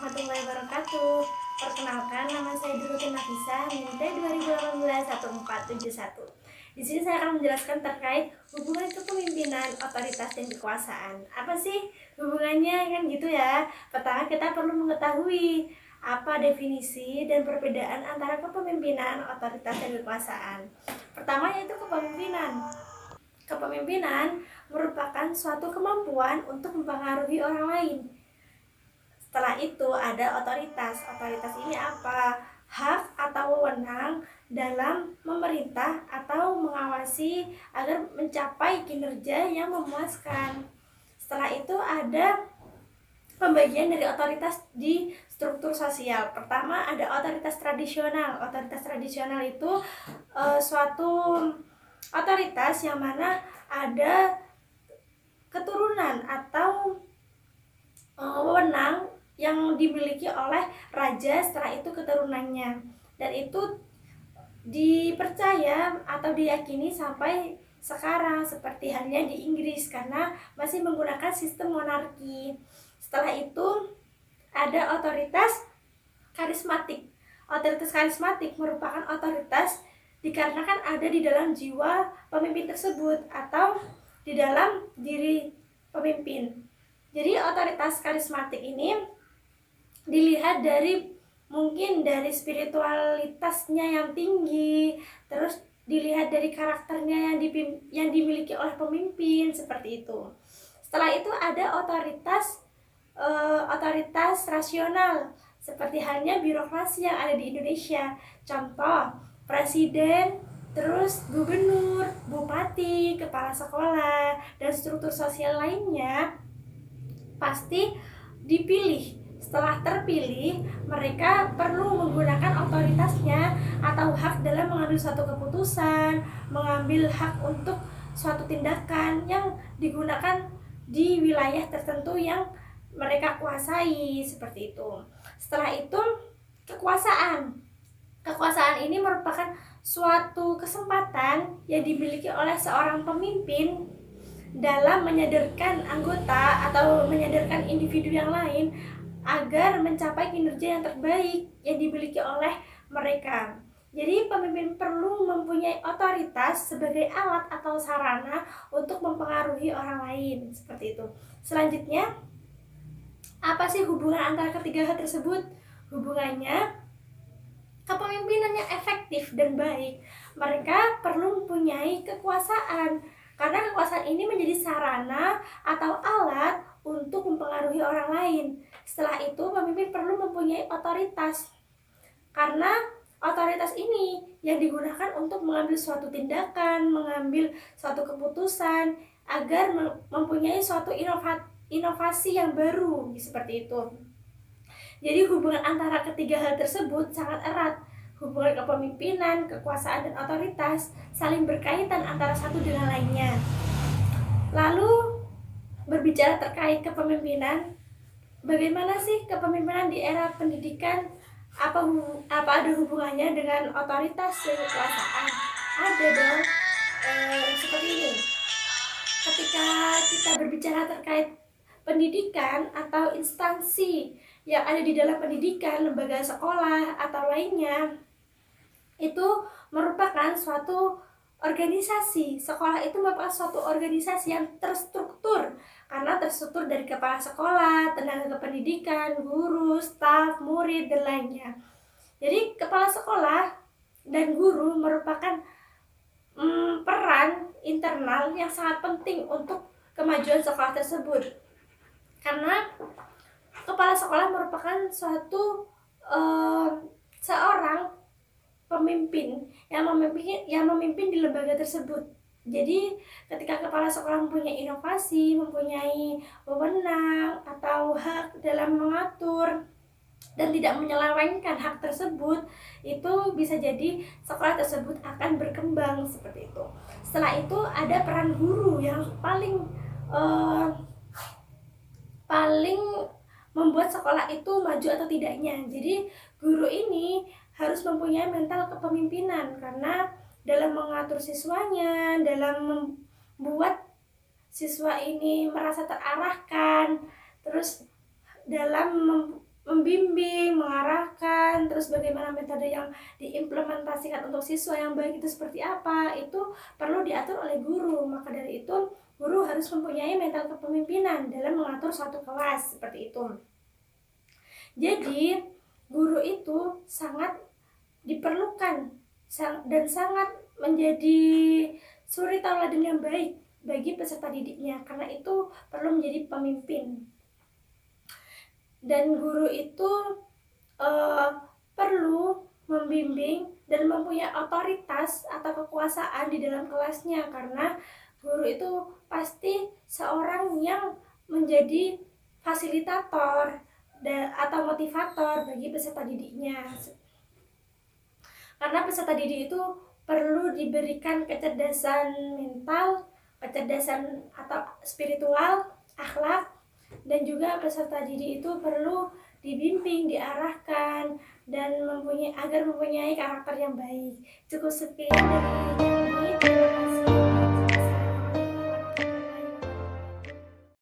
warahmatullahi wabarakatuh. Perkenalkan, nama saya Durutin Nafisa, NIM 2018-1471. Di sini saya akan menjelaskan terkait hubungan kepemimpinan, otoritas, dan kekuasaan. Apa sih hubungannya, kan gitu ya? Pertama, kita perlu mengetahui apa definisi dan perbedaan antara kepemimpinan, otoritas, dan kekuasaan. Pertama yaitu kepemimpinan. Kepemimpinan merupakan suatu kemampuan untuk mempengaruhi orang lain. Setelah itu ada otoritas. Otoritas ini apa? Hak atau wewenang dalam memerintah atau mengawasi agar mencapai kinerja yang memuaskan. Setelah itu ada pembagian dari otoritas di struktur sosial. Pertama ada otoritas tradisional. Otoritas tradisional itu suatu otoritas yang mana ada keturunan atau wewenang yang dimiliki oleh raja, setelah itu keturunannya, dan itu dipercaya atau diyakini sampai sekarang, seperti halnya di Inggris karena masih menggunakan sistem monarki. Setelah itu ada otoritas karismatik. Otoritas karismatik merupakan otoritas dikarenakan ada di dalam jiwa pemimpin tersebut atau di dalam diri pemimpin. Jadi otoritas karismatik ini dilihat dari mungkin dari spiritualitasnya yang tinggi, terus dilihat dari karakternya yang dimiliki oleh pemimpin, seperti itu. Setelah itu ada otoritas rasional, seperti halnya birokrasi yang ada di Indonesia. Contoh, presiden, terus gubernur, bupati, kepala sekolah, dan struktur sosial lainnya pasti dipilih. Setelah terpilih, mereka perlu menggunakan otoritasnya atau hak dalam mengambil suatu keputusan, mengambil hak untuk suatu tindakan yang digunakan di wilayah tertentu yang mereka kuasai, seperti itu. Setelah itu, kekuasaan. Kekuasaan ini merupakan suatu kesempatan yang dimiliki oleh seorang pemimpin dalam menyadarkan anggota atau menyadarkan individu yang lain agar mencapai kinerja yang terbaik yang dimiliki oleh mereka. Jadi pemimpin perlu mempunyai otoritas sebagai alat atau sarana untuk mempengaruhi orang lain, seperti itu. Selanjutnya, apa sih hubungan antara ketiga hal tersebut? Hubungannya kepemimpinan yang efektif dan baik. Mereka perlu mempunyai kekuasaan, karena kekuasaan ini menjadi sarana atau alat untuk mempengaruhi orang lain. Setelah itu, pemimpin perlu mempunyai otoritas, karena otoritas ini yang digunakan untuk mengambil suatu tindakan, mengambil suatu keputusan agar mempunyai suatu inovasi yang baru, seperti itu. Jadi hubungan antara ketiga hal tersebut sangat erat. Hubungan kepemimpinan, kekuasaan, dan otoritas saling berkaitan antara satu dengan lainnya. Lalu berbicara terkait kepemimpinan, bagaimana sih kepemimpinan di era pendidikan? Apa ada hubungannya dengan otoritas dan kekuasaan? Ada dong. Seperti ini. Ketika kita berbicara terkait pendidikan atau instansi yang ada di dalam pendidikan, lembaga sekolah atau lainnya, itu merupakan suatu organisasi. Sekolah itu merupakan suatu organisasi yang terstruktur, karena terstruktur dari kepala sekolah, tenaga kependidikan, guru, staf, murid, dan lainnya. Jadi kepala sekolah dan guru merupakan peran internal yang sangat penting untuk kemajuan sekolah tersebut, karena kepala sekolah merupakan suatu seorang pemimpin yang memimpin di lembaga tersebut. Jadi ketika kepala sekolah mempunyai inovasi, mempunyai wewenang atau hak dalam mengatur dan tidak menyelewengkan hak tersebut, itu bisa jadi sekolah tersebut akan berkembang, seperti itu. Setelah itu ada peran guru yang paling membuat sekolah itu maju atau tidaknya. Jadi guru ini harus mempunyai mental kepemimpinan, karena dalam mengatur siswanya, dalam membuat siswa ini merasa terarahkan, terus dalam membimbing, mengarahkan, terus bagaimana metode yang diimplementasikan untuk siswa yang baik itu seperti apa, itu perlu diatur oleh guru. Maka dari itu, guru harus mempunyai mental kepemimpinan dalam mengatur suatu kelas, seperti itu. Jadi, guru itu sangat diperlukan dan sangat menjadi suri tauladan yang baik bagi peserta didiknya, karena itu perlu menjadi pemimpin. Dan guru itu perlu membimbing dan mempunyai otoritas atau kekuasaan di dalam kelasnya, karena guru itu pasti seorang yang menjadi fasilitator atau motivator bagi peserta didiknya. Karena peserta didik itu perlu diberikan kecerdasan mental, kecerdasan atau spiritual, akhlak, dan juga peserta didik itu perlu dibimbing, diarahkan, dan agar mempunyai karakter yang baik. Cukup sekian dari